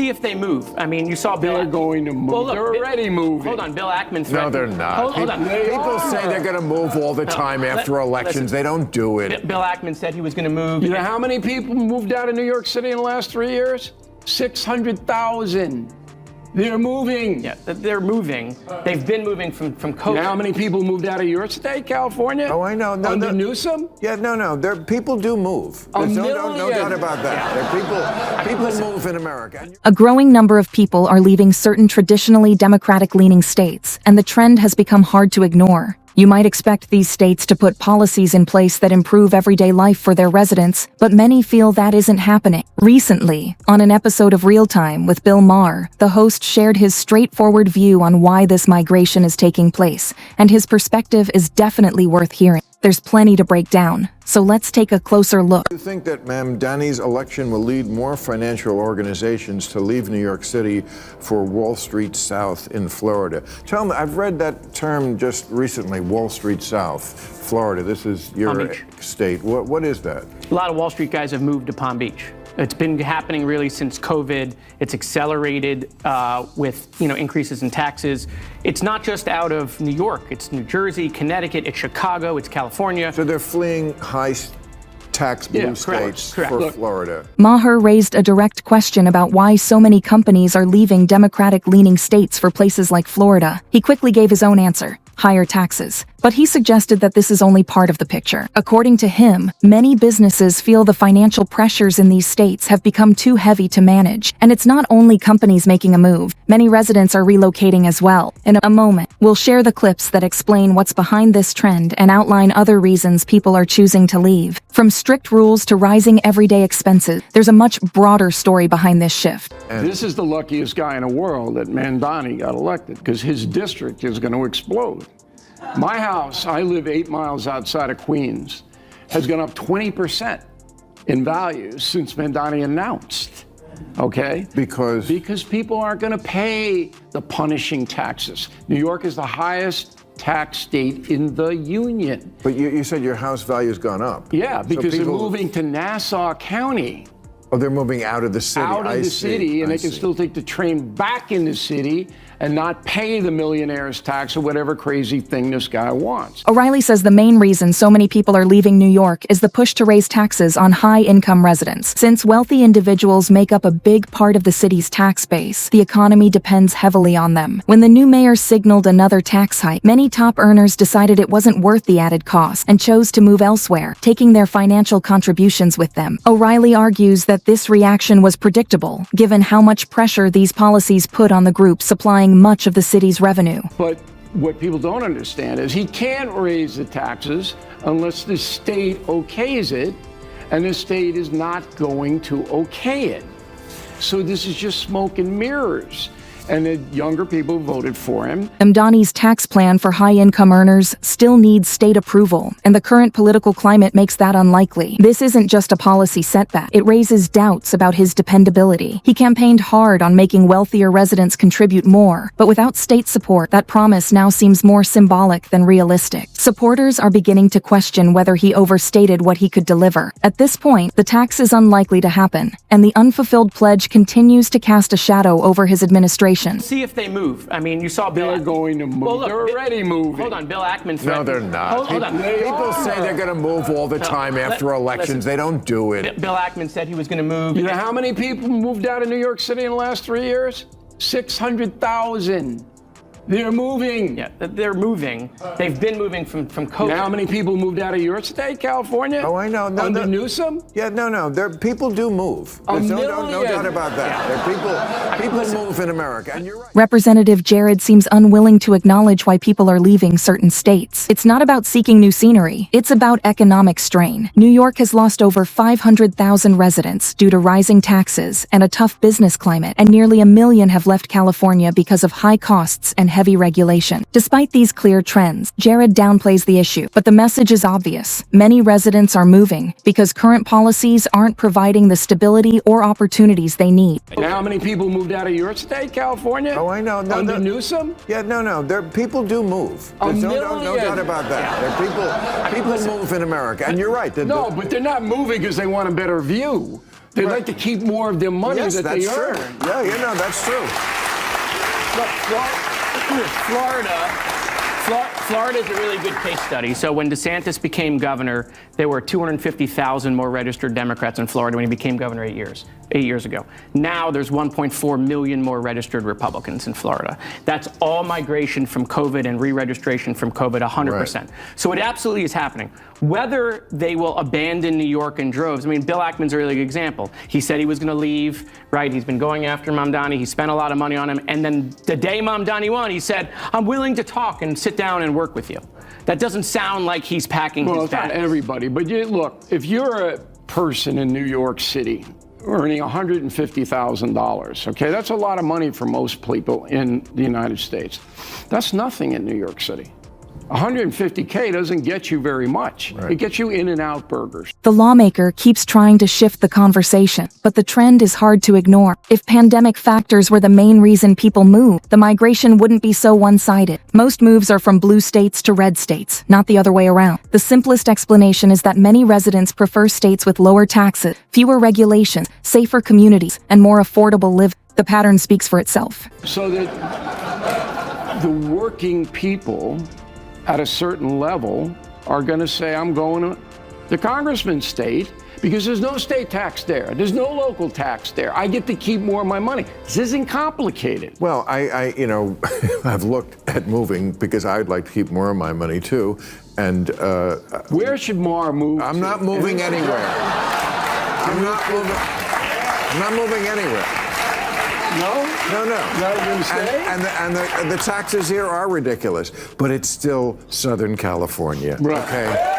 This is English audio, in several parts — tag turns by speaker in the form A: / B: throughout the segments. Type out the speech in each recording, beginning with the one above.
A: See if they move. I mean, you saw Bill.
B: They're going to move.
A: Well, look,
B: they're already moving.
A: Hold on, Bill Ackman.
C: No, they're not.
A: Hold on.
C: People say they're going to move all the time after elections.
A: Listen,
C: they don't do it.
A: Bill Ackman said he was going to move.
B: You know how many people moved out of New York City in the last 3 years? 600,000. They're moving.
A: Yeah, they're moving. They've been moving from COVID.
B: You know how many people moved out of your state, California?
C: Oh, I know. No,
B: Under Newsom?
C: Yeah, no. People do move. There's no doubt about that. People move in America.
D: A growing number of people are leaving certain traditionally Democratic-leaning states, and the trend has become hard to ignore. You might expect these states to put policies in place that improve everyday life for their residents, but many feel that isn't happening. Recently, on an episode of Real Time with Bill Maher, the host shared his straightforward view on why this migration is taking place, and his perspective is definitely worth hearing. There's plenty to break down, so let's take a closer look.
C: Do you think that Mamdani's election will lead more financial organizations to leave New York City for Wall Street South in Florida? Tell me, I've read that term just recently, Wall Street South, Florida. This is your state. What is that?
A: A lot of Wall Street guys have moved to Palm Beach. It's been happening really since COVID. It's accelerated with increases in taxes. It's not just out of New York. It's New Jersey, Connecticut, it's Chicago, it's California.
C: So they're fleeing high tax blue states for Florida.
D: Maher raised a direct question about why so many companies are leaving Democratic-leaning states for places like Florida. He quickly gave his own answer: higher taxes. But he suggested that this is only part of the picture. According to him, many businesses feel the financial pressures in these states have become too heavy to manage. And it's not only companies making a move. Many residents are relocating as well. In a moment, we'll share the clips that explain what's behind this trend and outline other reasons people are choosing to leave. From strict rules to rising everyday expenses, there's a much broader story behind this shift.
B: This is the luckiest guy in the world that Mamdani got elected, because his district is going to explode. My house, I live 8 miles outside of Queens, has gone up 20% in value since Mamdani announced. Okay?
C: Because
B: people aren't going to pay the punishing taxes. New York is the highest tax state in the union.
C: But you said your house value has gone up.
B: Yeah, because they're moving to Nassau County.
C: Oh, they're moving out of the city.
B: Out of the city, and they can still take the train back in the city and not pay the millionaire's tax or whatever crazy thing this guy wants.
D: O'Reilly says the main reason so many people are leaving New York is the push to raise taxes on high-income residents. Since wealthy individuals make up a big part of the city's tax base, the economy depends heavily on them. When the new mayor signaled another tax hike, many top earners decided it wasn't worth the added cost and chose to move elsewhere, taking their financial contributions with them. O'Reilly argues that this reaction was predictable, given how much pressure these policies put on the group supplying much of the city's revenue.
B: But what people don't understand is he can't raise the taxes unless the state okays it, and the state is not going to okay it. So this is just smoke and mirrors. And the younger people voted for him.
D: Mamdani's tax plan for high-income earners still needs state approval, and the current political climate makes that unlikely. This isn't just a policy setback. It raises doubts about his dependability. He campaigned hard on making wealthier residents contribute more, but without state support, that promise now seems more symbolic than realistic. Supporters are beginning to question whether he overstated what he could deliver. At this point, the tax is unlikely to happen, and the unfulfilled pledge continues to cast a shadow over his administration.
A: See if they move. I mean, you saw Bill.
B: They're going to move.
A: Well, look,
B: they're already moving.
A: Hold on, Bill Ackman.
C: No, they're not.
A: Hold on.
C: People say they're going to move all the time after elections. They don't do it.
A: Bill Ackman said he was going to move.
B: You know how many people moved out of New York City in the last 3 years? 600,000. They're moving.
A: Yeah, they're moving. They've been moving from COVID.
B: You know how many people moved out of your state, California?
C: Oh, I know.
B: Under Newsom?
C: Yeah, no. People do move. There's no doubt about that. People move in America, and you're right.
D: Representative Jared seems unwilling to acknowledge why people are leaving certain states. It's not about seeking new scenery. It's about economic strain. New York has lost over 500,000 residents due to rising taxes and a tough business climate, and nearly 1 million have left California because of high costs and heavy regulation. Despite these clear trends, Jared downplays the issue, but the message is obvious. Many residents are moving because current policies aren't providing the stability or opportunities they need.
B: You know how many people moved out of your state, California?
C: Oh, I know.
B: Under Newsom?
C: Yeah, no. People do move. There's no doubt about that. People move in America, and you're right.
B: No, but they're not moving because they want a better view. They like to keep more of their money
C: Yes,
B: that
C: that's
B: they
C: true.
B: earn.
C: Yeah, no, that's true.
A: Florida is a really good case study. So when DeSantis became governor, there were 250,000 more registered Democrats in Florida when he became governor 8 years ago. Now there's 1.4 million more registered Republicans in Florida. That's all migration from COVID and re-registration from COVID, 100%.
C: Right.
A: So it absolutely is happening. Whether they will abandon New York in droves, I mean, Bill Ackman's a really good example. He said he was going to leave, right? He's been going after Mamdani. He spent a lot of money on him. And then the day Mamdani won, he said, I'm willing to talk and sit down and work with you. That doesn't sound like he's packing
B: Well,
A: his
B: it's not
A: bags.
B: everybody, but look, if you're a person in New York City earning $150,000, okay, that's a lot of money for most people in the United States. That's nothing in New York City. 150K doesn't get you very much.
C: Right.
B: It gets you In-N-Out burgers.
D: The lawmaker keeps trying to shift the conversation, but the trend is hard to ignore. If pandemic factors were the main reason people move, the migration wouldn't be so one-sided. Most moves are from blue states to red states, not the other way around. The simplest explanation is that many residents prefer states with lower taxes, fewer regulations, safer communities, and more affordable living. The pattern speaks for itself.
B: So that the working people at a certain level are going to say, I'm going to the congressman's state because there's no state tax there. There's no local tax there. I get to keep more of my money. This isn't complicated.
C: Well, I I've looked at moving because I'd like to keep more of my money too. And
B: Where should Maher move?
C: I'm
B: to?
C: not moving anywhere. I'm not moving anywhere.
B: No?
C: No.
B: Not going to stay?
C: And the taxes here are ridiculous, but it's still Southern California.
B: Right.
C: Okay.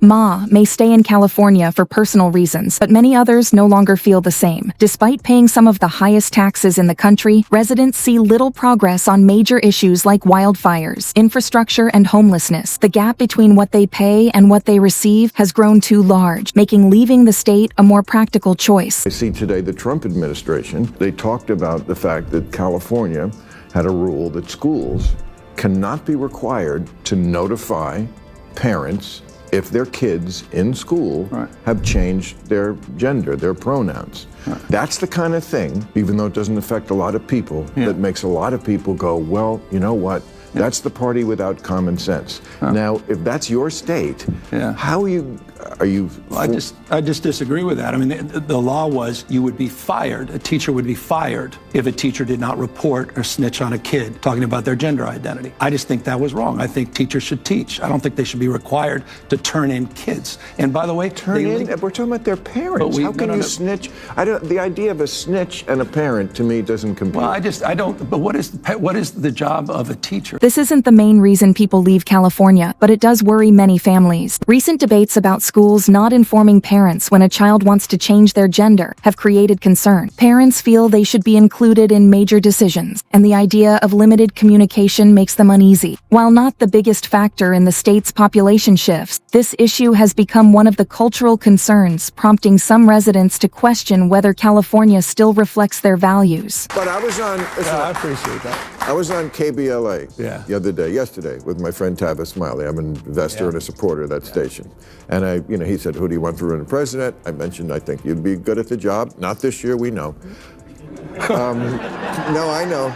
D: Ma may stay in California for personal reasons, but many others no longer feel the same. Despite paying some of the highest taxes in the country, residents see little progress on major issues like wildfires, infrastructure, and homelessness. The gap between what they pay and what they receive has grown too large, making leaving the state a more practical choice.
C: I see today the Trump administration, they talked about the fact that California had a rule that schools cannot be required to notify parents if their kids in school have changed their gender, their pronouns. That's the kind of thing, even though it doesn't affect a lot of people, that makes a lot of people go, well, you know what? That's the party without common sense. Now, if that's your state, how are you?
E: Well, I just disagree with that. I mean, the law was you would be fired. A teacher would be fired if a teacher did not report or snitch on a kid talking about their gender identity. I just think that was wrong. I think teachers should teach. I don't think they should be required to turn in kids. And by the way,
C: we're talking about their parents. How can you snitch? The idea of a snitch and a parent to me doesn't compute.
E: Well, I don't. But what is the job of a teacher?
D: This isn't the main reason people leave California, but it does worry many families. Recent debates about schools not informing parents when a child wants to change their gender have created concern. Parents feel they should be included in major decisions, and the idea of limited communication makes them uneasy. While not the biggest factor in the state's population shifts, this issue has become one of the cultural concerns, prompting some residents to question whether California still reflects their values.
C: But I was on.
E: I appreciate that.
C: I was on KBLA yesterday, with my friend Tavis Smiley. I'm an investor and a supporter of that station. And he said, who do you want for running president? I mentioned, I think you'd be good at the job. Not this year, we know. No, I know.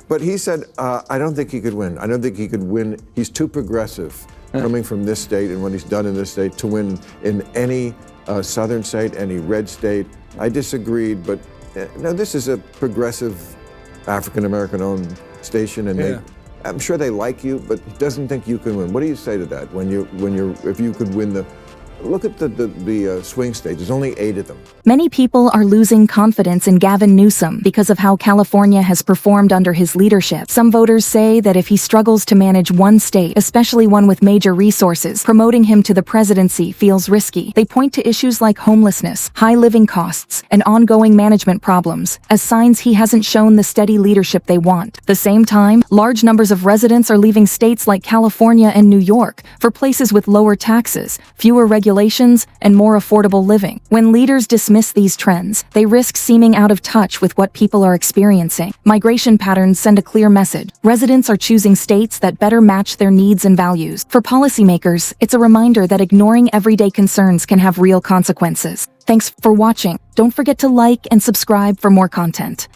C: But he said, I don't think he could win. I don't think he could win. He's too progressive coming from this state and what he's done in this state to win in any southern state, any red state. I disagreed, but no, this is a progressive African-American owned station, and I'm sure they like you, but he doesn't think you can win. What do you say to that if you could win the? Look at the swing states. There's only 8 of them.
D: Many people are losing confidence in Gavin Newsom because of how California has performed under his leadership. Some voters say that if he struggles to manage one state, especially one with major resources, promoting him to the presidency feels risky. They point to issues like homelessness, high living costs, and ongoing management problems as signs he hasn't shown the steady leadership they want. At the same time, large numbers of residents are leaving states like California and New York for places with lower taxes, fewer regulations, regulations, and more affordable living. When leaders dismiss these trends, they risk seeming out of touch with what people are experiencing. Migration patterns send a clear message. Residents are choosing states that better match their needs and values. For policymakers, it's a reminder that ignoring everyday concerns can have real consequences. Thanks for watching. Don't forget to like and subscribe for more content.